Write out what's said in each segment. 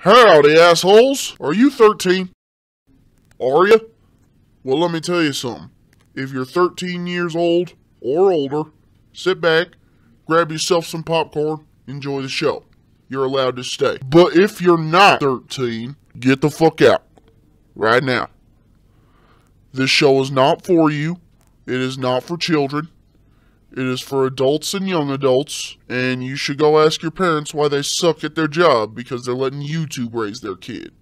Howdy, assholes! Are you 13? Are you? Well, let me tell you something. If you're 13 years old or older, sit back, grab yourself some popcorn, enjoy the show. You're allowed to stay. But if you're not 13, get the fuck out. Right now. This show is not for you. It is not for children. It is for adults and young adults, and you should go ask your parents why they suck at their job because they're letting YouTube raise their kid.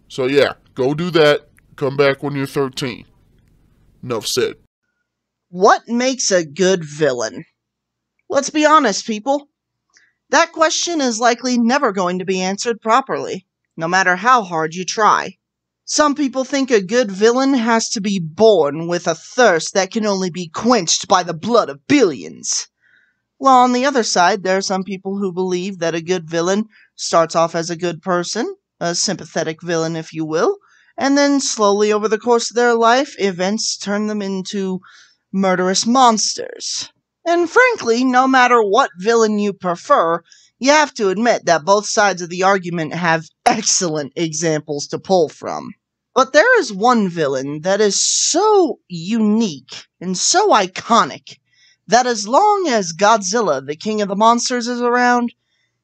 So yeah, go do that. Come back when you're 13. Enough said. What makes a good villain? Let's be honest, people. That question is likely never going to be answered properly, no matter how hard you try. Some people think a good villain has to be born with a thirst that can only be quenched by the blood of billions. While on the other side, there are some people who believe that a good villain starts off as a good person, a sympathetic villain if you will, and then slowly over the course of their life, events turn them into murderous monsters. And frankly, no matter what villain you prefer, you have to admit that both sides of the argument have excellent examples to pull from. But there is one villain that is so unique and so iconic that as long as Godzilla, the king of the monsters, is around,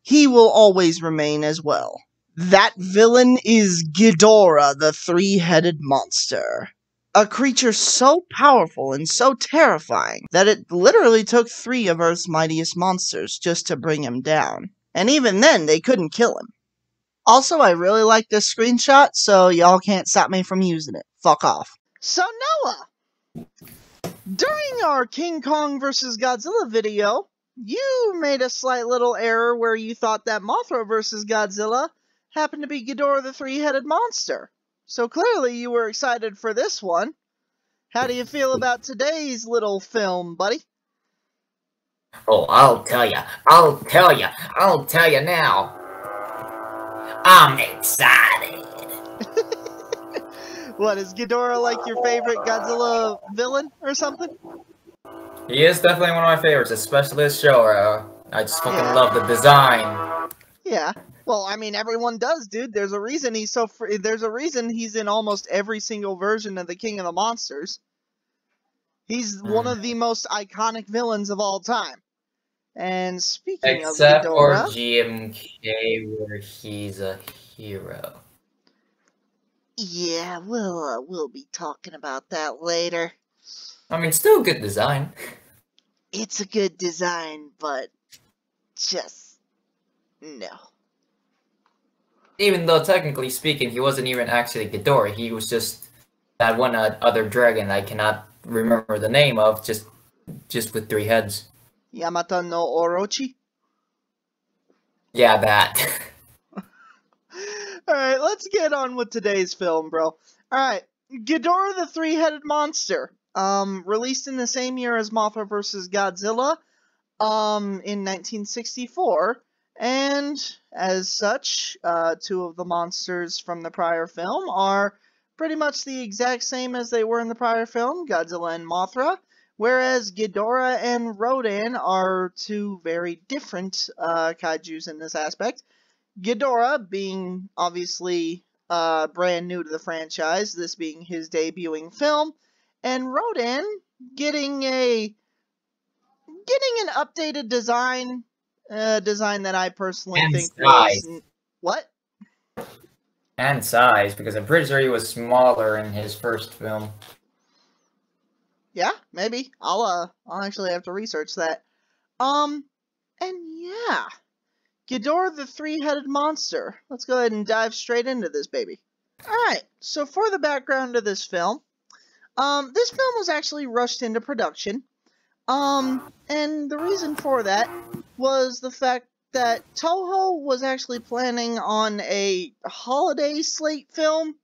he will always remain as well. That villain is Ghidorah, the three-headed monster. A creature so powerful and so terrifying that it literally took 3 of Earth's mightiest monsters just to bring him down. And even then, they couldn't kill him. Also, I really like this screenshot, so y'all can't stop me from using it. Fuck off. So Noah, during our King Kong vs. Godzilla video, you made a slight little error where you thought that Mothra vs. Godzilla happened to be Ghidorah the three-headed monster. So clearly you were excited for this one. How do you feel about today's little film, buddy? Oh, I'll tell you now. I'm excited. What, is Ghidorah like your favorite Godzilla villain or something? He is definitely one of my favorites, especially this show. I just fucking love the design. Yeah. Well, I mean, everyone does, dude. There's a reason he's so there's a reason he's in almost every single version of the King of the Monsters. He's one of the most iconic villains of all time. And speaking of Ghidorah... Except for GMK, where he's a hero. Yeah, we'll be talking about that later. I mean, still a good design. It's a good design, but just... no. Even though, technically speaking, he wasn't even actually Ghidorah. He was just that one other dragon I cannot remember the name of, just with 3 heads. Yamata no Orochi? Yeah, that. Alright, let's get on with today's film, bro. Alright, Ghidorah the Three-Headed Monster. Released in the same year as Mothra vs. Godzilla, in 1964. And, as such, 2 of the monsters from the prior film are pretty much the exact same as they were in the prior film, Godzilla and Mothra, whereas Ghidorah and Rodan are 2 very different kaijus in this aspect. Ghidorah being, obviously, brand new to the franchise, this being his debuting film, and Rodan getting an updated design, design that I personally think was... What? And size, because I'm pretty sure he was smaller in his first film. Yeah, maybe. I'll actually have to research that. And yeah. Ghidorah the Three-Headed Monster. Let's go ahead and dive straight into this baby. Alright, so for the background of this film was actually rushed into production. And the reason for that was the fact that Toho was actually planning on a holiday slate film.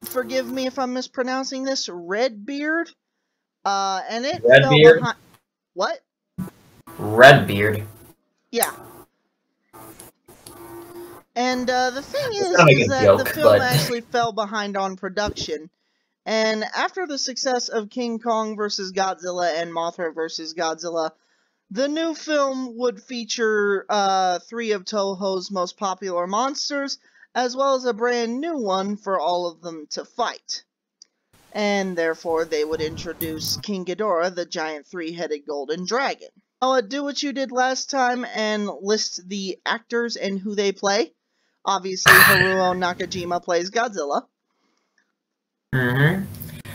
Forgive me if I'm mispronouncing this. Redbeard. And it fell behind... What? Redbeard. Yeah. And the thing is that the film actually fell behind on production. And after the success of King Kong vs. Godzilla and Mothra vs. Godzilla, The new film would feature 3 of Toho's most popular monsters, as well as a brand new one for all of them to fight. And therefore, they would introduce King Ghidorah, the giant 3-headed golden dragon. Noah, do what you did last time and list the actors and who they play. Obviously, Haruo Nakajima plays Godzilla.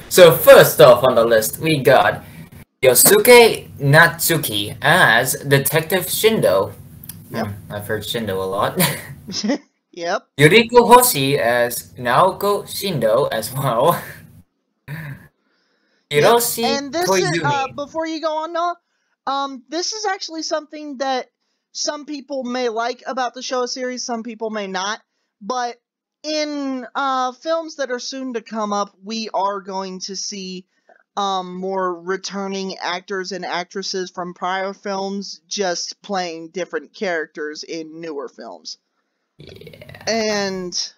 So first off on the list, we got Yosuke Natsuki as Detective Shindo. Yep. I've heard Shindo a lot. Yep. Yuriko Hoshi as Naoko Shindo as well. Hiroshi And this Koizumi. is, before you go on, Noah, this is actually something that some people may like about the Showa series, some people may not. But in films that are soon to come up, we are going to see more returning actors and actresses from prior films just playing different characters in newer films. Yeah. And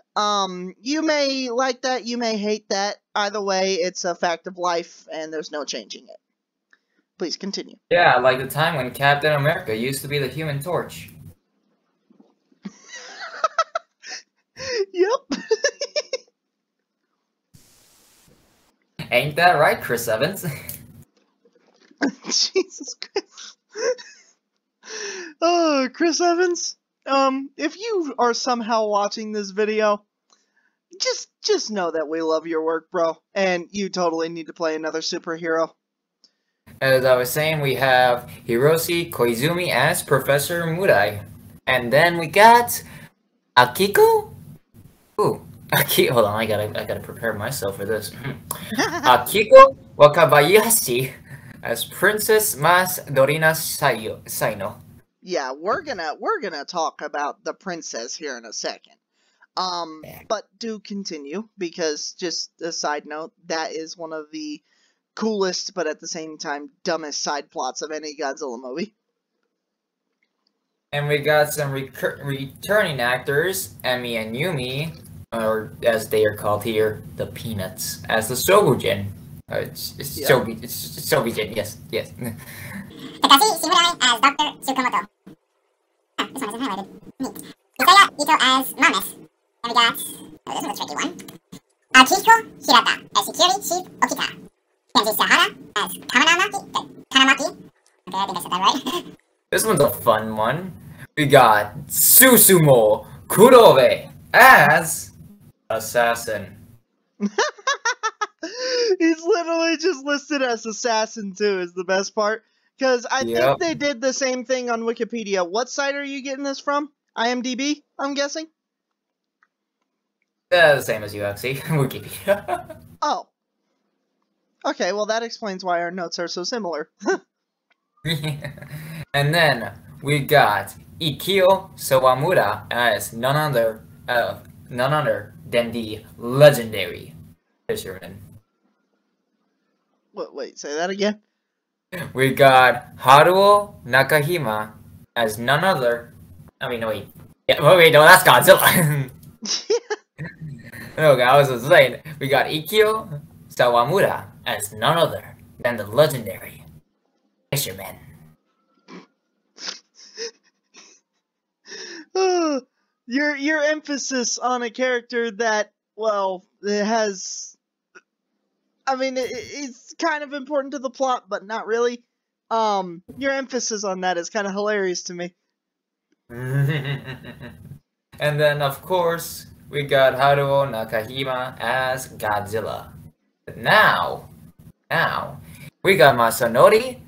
you may like that, you may hate that. Either way, it's a fact of life, and there's no changing it. Please continue. Yeah, like the time when Captain America used to be the Human Torch. Yep. Ain't that right, Chris Evans? Jesus Christ. Oh, Chris Evans. If you are somehow watching this video, just know that we love your work, bro, and you totally need to play another superhero. As I was saying, we have Hiroshi Koizumi as Professor Murai. And then we got Akiko? Ooh, hold on, I gotta prepare myself for this. Akiko Wakabayashi as Princess Mas Dorina Saino. Yeah, we're gonna talk about the princess here in a second. But do continue, because just a side note, that is one of the coolest, but at the same time, dumbest side plots of any Godzilla movie. And we got some returning actors, Emi and Yumi, or as they are called here, the Peanuts, as the Shobujin. It's Shobujin, yes. Takashi Shimurai as Dr. Tsukamoto. This one isn't highlighted. Neat. Isaya Ito as Mames. And we got... Oh, this is a tricky one. Akihiko Hirata as Security Chief Okita. Kenji Sahara as Kanamaki. Okay, I think I said that right. This one's a fun one. We got Susumu Kurobe as Assassin. He's literally just listed as Assassin too, is the best part. Because I think they did the same thing on Wikipedia. What site are you getting this from? IMDb, I'm guessing? The same as UFC, Wikipedia. Oh. Okay, well that explains why our notes are so similar. And then we got Ikio Sawamura as none other than the legendary fisherman. Wait, say that again? We got Haruo Nakahima as none other. I mean, no, wait. Yeah, wait, no, that's Godzilla. Okay, I was just saying. We got Ikio Sawamura as none other than the legendary fisherman. Your emphasis on a character that, well, it has... I mean, it's kind of important to the plot, but not really. Your emphasis on that is kind of hilarious to me. And then, of course, we got Haruo Nakahima as Godzilla. But now, we got Masanori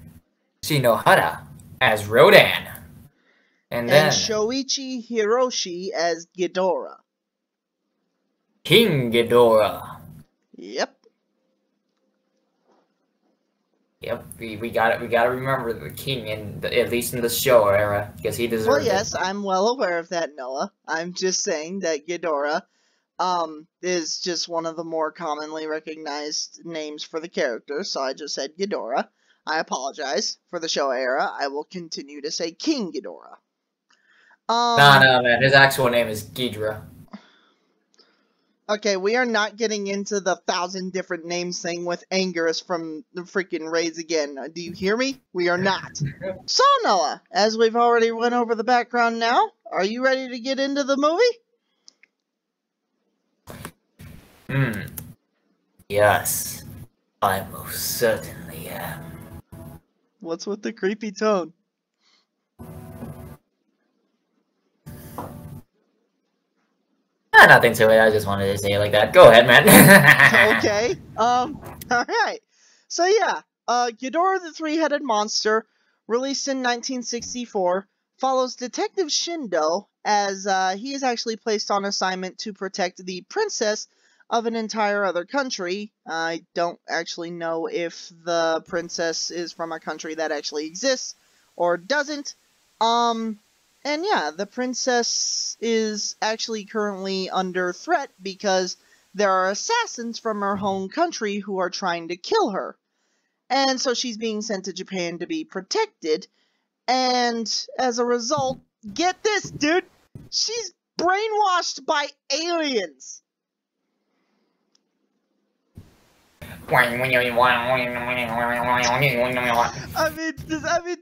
Shinohara as Rodan. And then Shoichi Hiroshi as Ghidorah. King Ghidorah. Yep. Yep, we got it. We gotta remember the king, at least in the show era, because he deserves Well, it. yes, I'm well aware of that, Noah. I'm just saying that Ghidorah, is just one of the more commonly recognized names for the character, so I just said Ghidorah. I apologize. For the show era, I will continue to say King Ghidorah. No, man. His actual name is Ghidra. Okay, we are not getting into the 1,000 different names thing with Anguirus from the freaking Raids again. Do you hear me? We are not. So, Noah, as we've already went over the background now, are you ready to get into the movie? Yes. I most certainly am. What's with the creepy tone? Nothing to it, I just wanted to say it like that. Go ahead, man. Okay. Alright. So yeah, Ghidorah the Three-Headed Monster, released in 1964, follows Detective Shindo as he is actually placed on assignment to protect the princess of an entire other country. I don't actually know if the princess is from a country that actually exists or doesn't. And yeah, the princess is actually currently under threat because there are assassins from her home country who are trying to kill her. And so she's being sent to Japan to be protected. And as a result, get this, dude, she's brainwashed by aliens. I mean,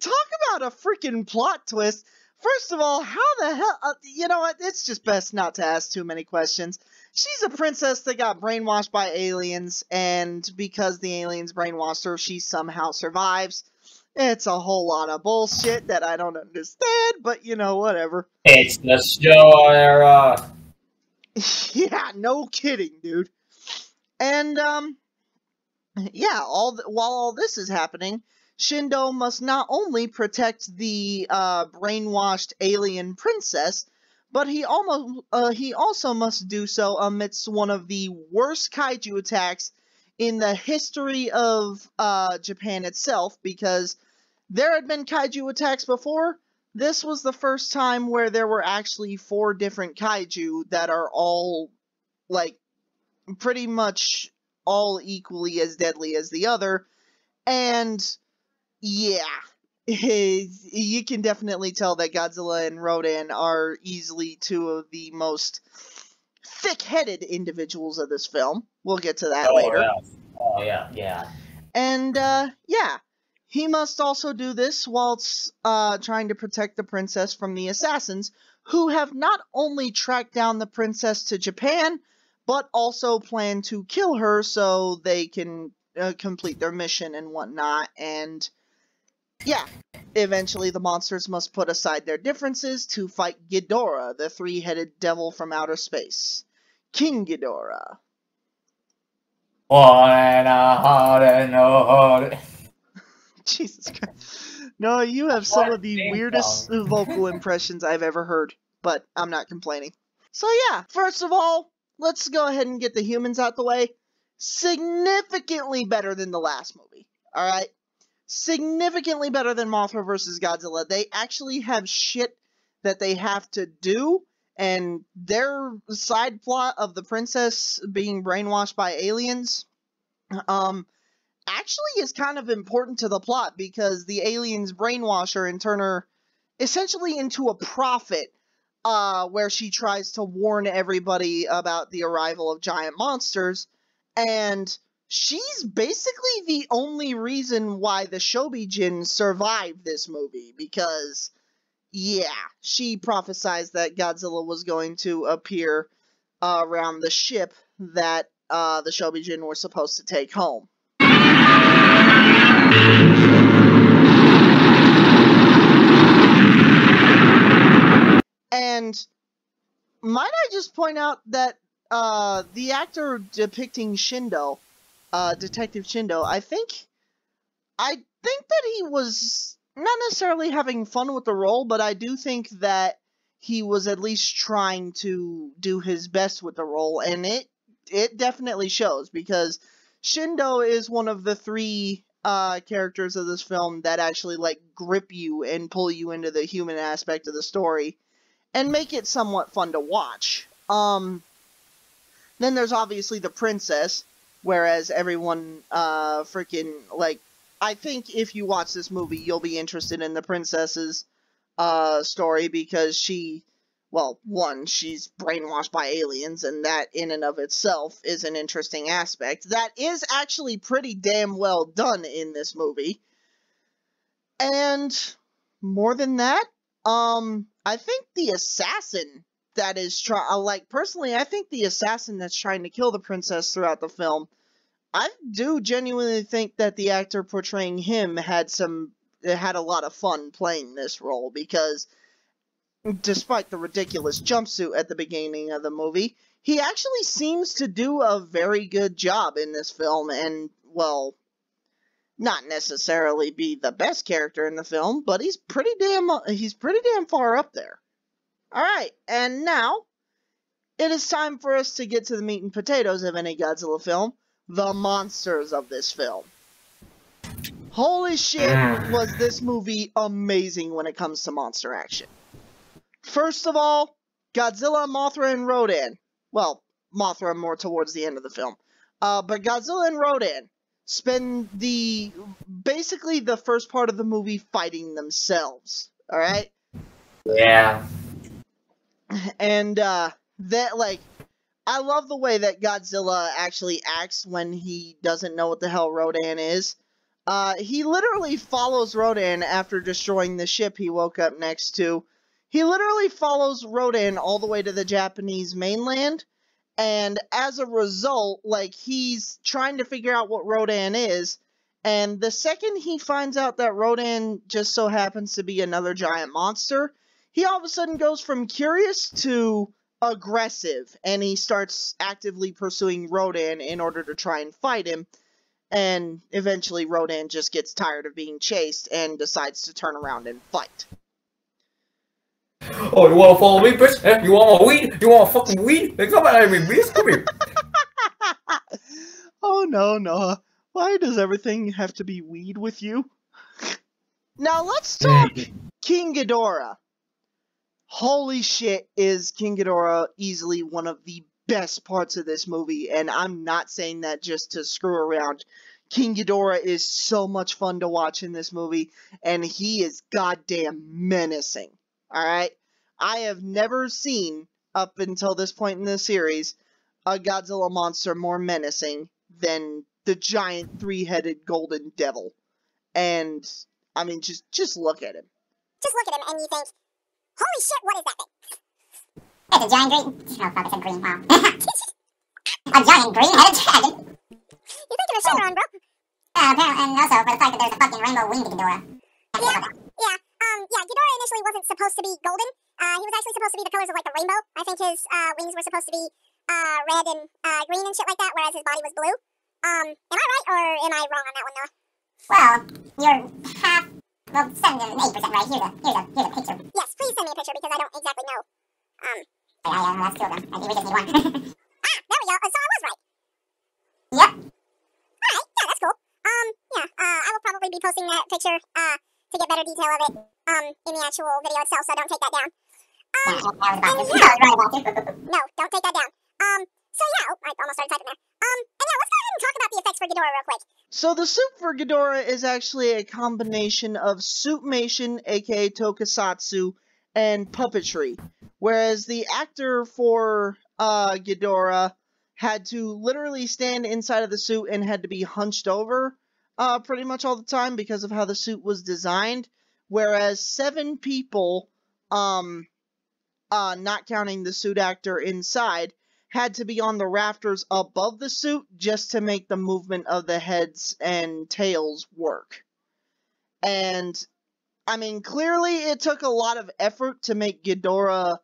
talk about a freaking plot twist. First of all, how the hell, you know what, it's just best not to ask too many questions. She's a princess that got brainwashed by aliens, and because the aliens brainwashed her, she somehow survives. It's a whole lot of bullshit that I don't understand, but you know, whatever. It's the Showa era. Yeah, no kidding, dude. And, yeah, while all this is happening, Shindo must not only protect the brainwashed alien princess, but he also must do so amidst one of the worst kaiju attacks in the history of Japan itself, because there had been kaiju attacks before. This was the first time where there were actually 4 different kaiju that are all, like, pretty much all equally as deadly as the other. And yeah, you can definitely tell that Godzilla and Rodan are easily 2 of the most thick-headed individuals of this film. We'll get to that later. Yeah. Oh, yeah. And, yeah. He must also do this whilst trying to protect the princess from the assassins, who have not only tracked down the princess to Japan, but also plan to kill her so they can complete their mission and whatnot. And yeah, eventually the monsters must put aside their differences to fight Ghidorah, the 3-headed devil from outer space. King Ghidorah. Jesus Christ. No, you have some of the weirdest vocal impressions I've ever heard, but I'm not complaining. So yeah, first of all, let's go ahead and get the humans out the way. Significantly better than the last movie, alright? Significantly better than Mothra vs. Godzilla. They actually have shit that they have to do, and their side plot of the princess being brainwashed by aliens, actually is kind of important to the plot, because the aliens brainwash her and turn her essentially into a prophet, where she tries to warn everybody about the arrival of giant monsters, and she's basically the only reason why the Shobijin survived this movie, because, yeah, she prophesied that Godzilla was going to appear around the ship that the Shobijin were supposed to take home. And might I just point out that the actor depicting Shindo, Detective Shindo, I think that he was not necessarily having fun with the role, but I do think that he was at least trying to do his best with the role, and it definitely shows, because Shindo is one of the 3 characters of this film that actually, like, grip you and pull you into the human aspect of the story and make it somewhat fun to watch. Then there's obviously the princess, whereas everyone freaking, like, I think if you watch this movie, you'll be interested in the princess's story, because she well, one, she's brainwashed by aliens, and that in and of itself is an interesting aspect. That is actually pretty damn well done in this movie. And more than that, I think the assassin that is personally, I think the assassin that's trying to kill the princess throughout the film, I do genuinely think that the actor portraying him had a lot of fun playing this role, because despite the ridiculous jumpsuit at the beginning of the movie, he actually seems to do a very good job in this film, and, well, not necessarily be the best character in the film, but he's pretty damn far up there. Alright, and now, it is time for us to get to the meat and potatoes of any Godzilla film, the monsters of this film. Holy shit, was this movie amazing when it comes to monster action. First of all, Godzilla, Mothra, and Rodan. Well, Mothra more towards the end of the film. But Godzilla and Rodan spend basically the first part of the movie fighting themselves. Alright? Yeah. And, I love the way that Godzilla actually acts when he doesn't know what the hell Rodan is. He literally follows Rodan after destroying the ship he woke up next to. He literally follows Rodan all the way to the Japanese mainland, and as a result, he's trying to figure out what Rodan is, and the second he finds out that Rodan just so happens to be another giant monster, he all of a sudden goes from curious to aggressive, and he starts actively pursuing Rodan in order to try and fight him, and eventually Rodan just gets tired of being chased and decides to turn around and fight. Oh, you wanna follow me, bitch? Eh? You want my weed? You want fucking weed? Hey, come at me, bitch. Come here. Oh, no, Noah. Why does everything have to be weed with you? Now, let's talk King Ghidorah. Holy shit, is King Ghidorah easily one of the best parts of this movie, and I'm not saying that just to screw around. King Ghidorah is so much fun to watch in this movie, and he is goddamn menacing. Alright? I have never seen, up until this point in the series, a Godzilla monster more menacing than the giant three-headed golden devil. And, I mean, just look at him. Just look at him and you think, holy shit, what is that thing? It's a giant green... Oh, fuck, I said green, wow. A giant green-headed dragon. You're thinking of Shenron, bro. Apparently, and also for the fact that there's a fucking rainbow winged Ghidorah. Yeah, Ghidorah initially wasn't supposed to be golden. He was actually supposed to be the colors of, the rainbow. I think his wings were supposed to be red and green and shit like that, whereas his body was blue. Am I right, or am I wrong on that one, Noah? Well, you're 7 to 8% right. Here's a picture. Yes, please send me a picture, because I don't exactly know. Yeah, that's two of them. I think we just need one. There we go. So I was right. Yep. Alright, yeah, that's cool. I will probably be posting that picture, to get better detail of it, in the actual video itself, so don't take that down. No, don't take that down. So yeah, I almost started typing there. And yeah, let's go ahead and talk about the effects for Ghidorah real quick. So the suit for Ghidorah is actually a combination of suitmation, aka tokusatsu, and puppetry. Whereas the actor for Ghidorah had to literally stand inside of the suit and had to be hunched over pretty much all the time because of how the suit was designed. Whereas 7 people, not counting the suit actor inside, had to be on the rafters above the suit just to make the movement of the heads and tails work. And, I mean, clearly it took a lot of effort to make Ghidorah,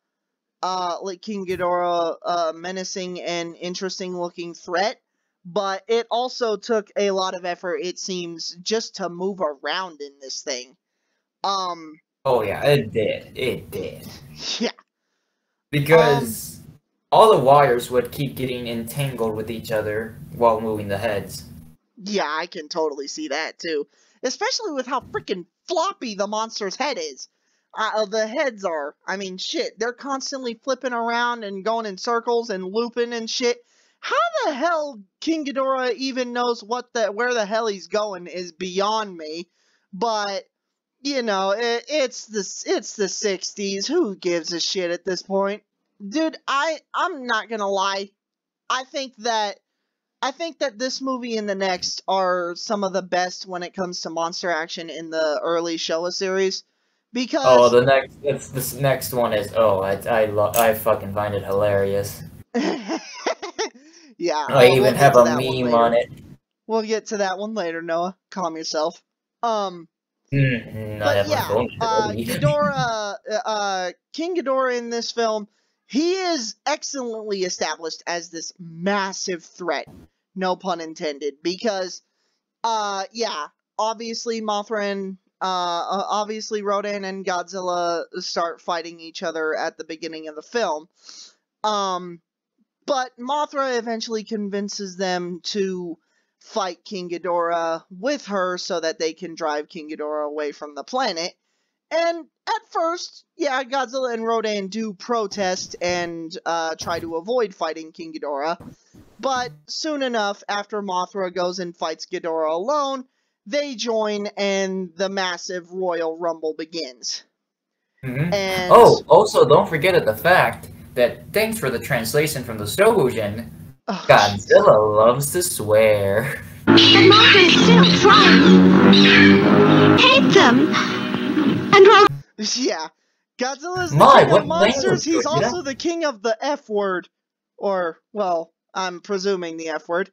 King Ghidorah, a menacing and interesting looking threat, but it also took a lot of effort, it seems, just to move around in this thing. Oh yeah, it did. It did. Yeah. Because all the wires would keep getting entangled with each other while moving the heads. Yeah, I can totally see that too. Especially with how freaking floppy the monster's head is. The heads are, I mean, shit, they're constantly flipping around and going in circles and looping and shit. How the hell King Ghidorah even knows where the hell he's going is beyond me. But, you know, it's the 60s. Who gives a shit at this point? Dude, I'm not gonna lie. I think that this movie and the next are some of the best when it comes to monster action in the early Showa series. Because This next one is I fucking find it hilarious. yeah, I even we'll have get a to that one meme later. on it. We'll get to that one later, Noah. Calm yourself. I But have my yeah, phone already. King Ghidorah in this film, he is excellently established as this massive threat, no pun intended, because, obviously obviously Rodan and Godzilla start fighting each other at the beginning of the film, but Mothra eventually convinces them to fight King Ghidorah with her so that they can drive King Ghidorah away from the planet. And at first, Godzilla and Rodan do protest and try to avoid fighting King Ghidorah. But soon enough, after Mothra goes and fights Ghidorah alone, they join and the massive Royal Rumble begins. And Also, don't forget the fact that, thanks for the translation from the Shohujin, Godzilla loves to swear. But Mothra is still trying. Hate them. And yeah, Godzilla's the king of monsters. He's also the king of the F word. Or, well, I'm presuming the F word.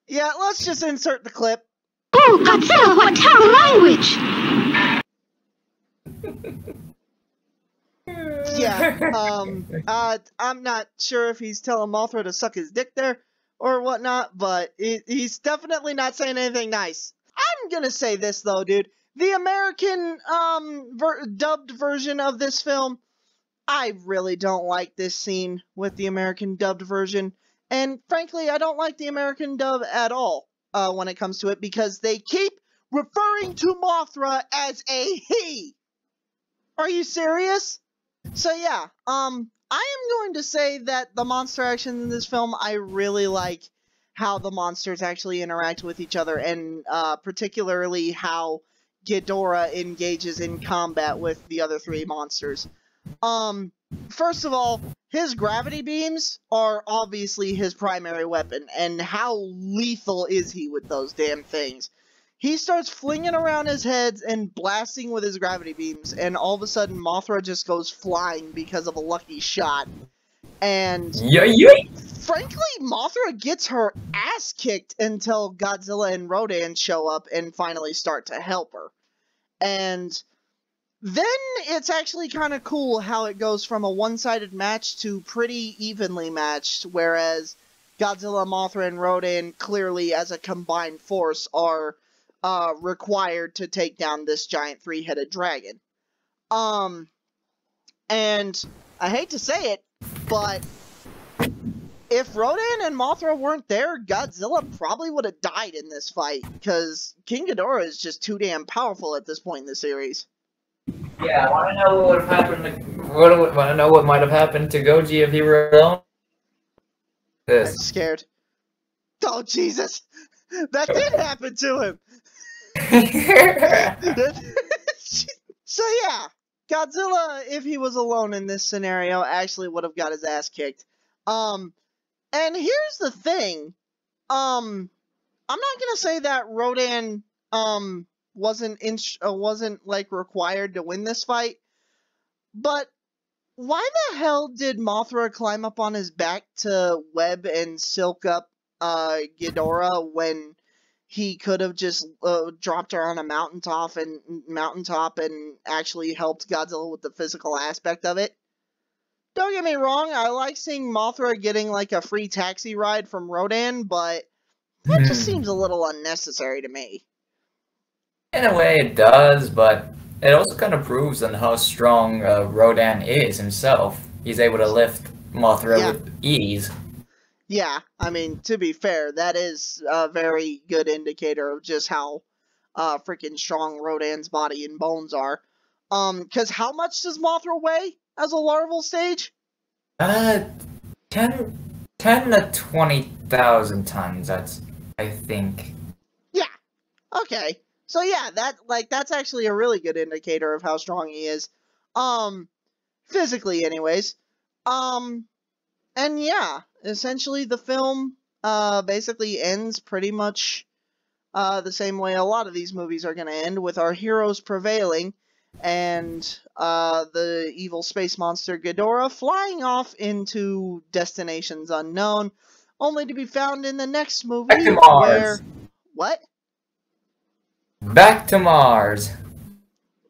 Yeah, let's just insert the clip. Oh, Godzilla, what terrible language! I'm not sure if he's telling Mothra to suck his dick there or whatnot, but he's definitely not saying anything nice. I'm gonna say this though, dude. The American dubbed version of this film, I really don't like this scene with the American dubbed version, and frankly, I don't like the American dub at all when it comes to it, because they keep referring to Mothra as a he. Are you serious? So yeah, I am going to say that the monster action in this film, I really like how the monsters actually interact with each other, and particularly how Ghidorah engages in combat with the other three monsters. First of all, his gravity beams are obviously his primary weapon, and how lethal is he with those damn things? He starts flinging around his heads and blasting with his gravity beams, and all of a sudden Mothra just goes flying because of a lucky shot. And frankly, Mothra gets her ass kicked until Godzilla and Rodan show up and finally start to help her. And then it's actually kind of cool how it goes from a one-sided match to pretty evenly matched, whereas Godzilla, Mothra, and Rodan clearly as a combined force are required to take down this giant three-headed dragon. And I hate to say it, but if Rodan and Mothra weren't there, Godzilla probably would have died in this fight, because King Ghidorah is just too damn powerful at this point in the series. Yeah, I want to know what would have happened. Want to know what might have happened to Goji if he were alone? I'm scared. Oh Jesus, that did happen to him. So yeah, Godzilla, if he was alone in this scenario, actually would have got his ass kicked. And here's the thing. I'm not gonna say that Rodan wasn't like required to win this fight, but why the hell did Mothra climb up on his back to web and silk up Ghidorah when he could have just dropped her on a mountaintop and actually helped Godzilla with the physical aspect of it? Don't get me wrong, I like seeing Mothra getting like a free taxi ride from Rodan, but that just seems a little unnecessary to me. In a way it does, but it also kind of proves on how strong Rodan is himself. He's able to lift Mothra with ease. Yeah, I mean, to be fair, that is a very good indicator of just how freaking strong Rodan's body and bones are. Because how much does Mothra weigh as a larval stage? 10 to 20,000 tons, I think. Yeah, okay. So yeah, that's actually a really good indicator of how strong he is. Physically anyways. And yeah, essentially the film basically ends pretty much the same way a lot of these movies are going to end, with our heroes prevailing and the evil space monster Ghidorah flying off into destinations unknown, only to be found in the next movie Back to Mars. where... What? Back to Mars.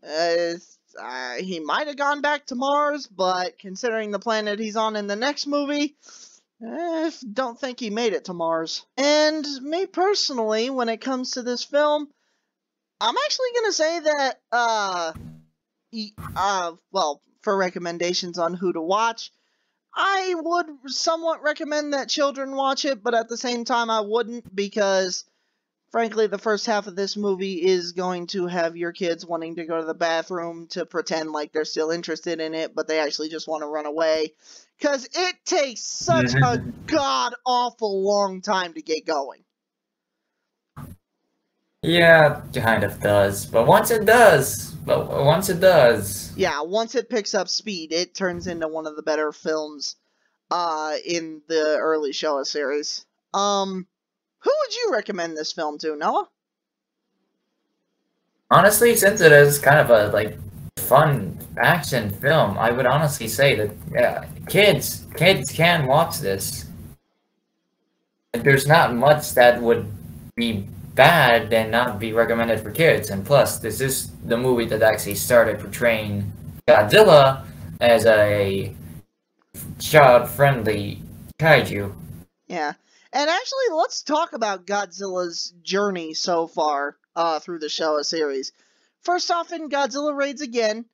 He might have gone back to Mars, but considering the planet he's on in the next movie, don't think he made it to Mars. And me personally, when it comes to this film, I'm actually gonna say that, well, for recommendations on who to watch, I would somewhat recommend that children watch it, but at the same time I wouldn't, because frankly, the first half of this movie is going to have your kids wanting to go to the bathroom to pretend like they're still interested in it, but they actually just want to run away. Because it takes such a god-awful long time to get going. Yeah, kind of does. But once it does... Yeah, once it picks up speed, it turns into one of the better films in the early Showa series. Who would you recommend this film to, Noah? Honestly, since it is kind of a, fun action film, I would honestly say that, kids can watch this. There's not much that would be bad and not be recommended for kids, and plus, this is the movie that actually started portraying Godzilla as a child-friendly kaiju. Yeah. And actually, let's talk about Godzilla's journey so far through the Showa series. First off, in Godzilla Raids Again,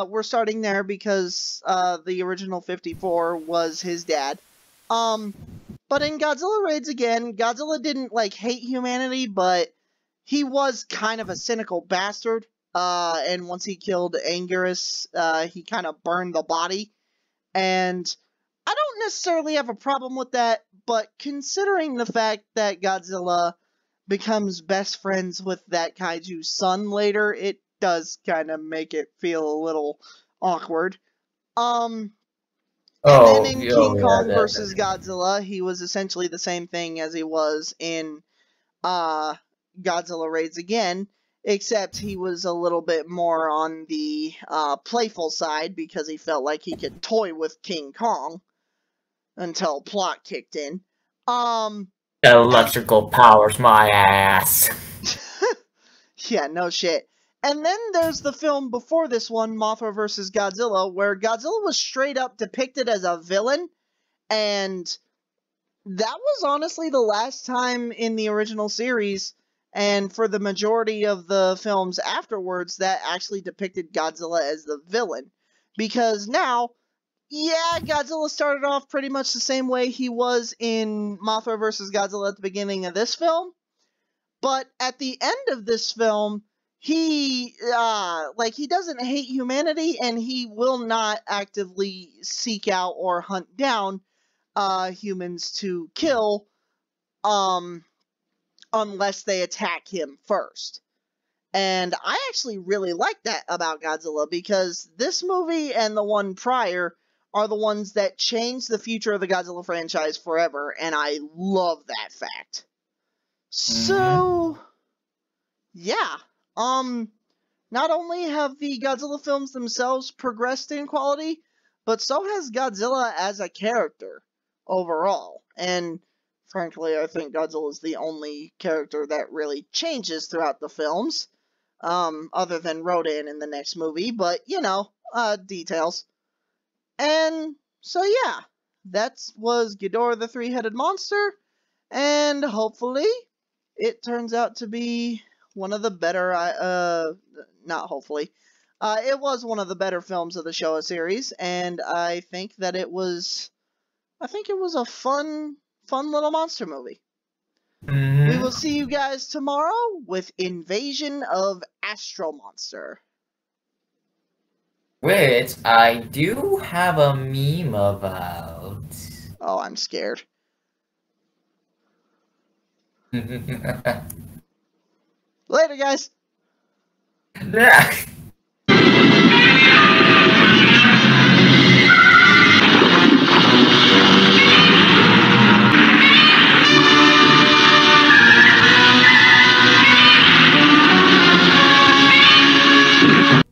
we're starting there because the original 54 was his dad. But in Godzilla Raids Again, Godzilla didn't, hate humanity, but he was kind of a cynical bastard. And once he killed Anguirus, he kind of burned the body. And I don't necessarily have a problem with that, but considering the fact that Godzilla becomes best friends with that kaiju's son later, it does kind of make it feel a little awkward. And then in King Kong vs. Godzilla, he was essentially the same thing as he was in Godzilla Raids Again, except he was a little bit more on the playful side because he felt like he could toy with King Kong until plot kicked in. Electrical powers my ass. Yeah, no shit. And then there's the film before this one, Mothra vs. Godzilla, where Godzilla was straight up depicted as a villain, and that was honestly the last time in the original series, and for the majority of the films afterwards, that actually depicted Godzilla as the villain. Because now, yeah, Godzilla started off pretty much the same way he was in Mothra vs. Godzilla at the beginning of this film, but at the end of this film, he doesn't hate humanity, and he will not actively seek out or hunt down humans to kill, unless they attack him first. And I actually really like that about Godzilla, because this movie and the one prior are the ones that changed the future of the Godzilla franchise forever, and I love that fact. So, yeah. Not only have the Godzilla films themselves progressed in quality, but so has Godzilla as a character overall. And frankly, I think Godzilla is the only character that really changes throughout the films, other than Rodan in the next movie, but, details. And so yeah, that was Ghidorah the Three-Headed Monster, and hopefully it turns out to be one of the better, not hopefully, it was one of the better films of the Showa series, and I think that it was a fun little monster movie. We will see you guys tomorrow with Invasion of Astro Monster. Which I do have a meme about. Oh, I'm scared. Later, guys. Yeah.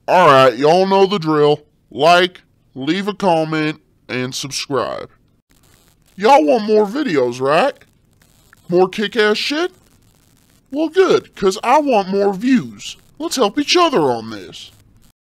Alright, y'all know the drill. Like, leave a comment, and subscribe. Y'all want more videos, right? More kick-ass shit? Well, good, because I want more views. Let's help each other on this.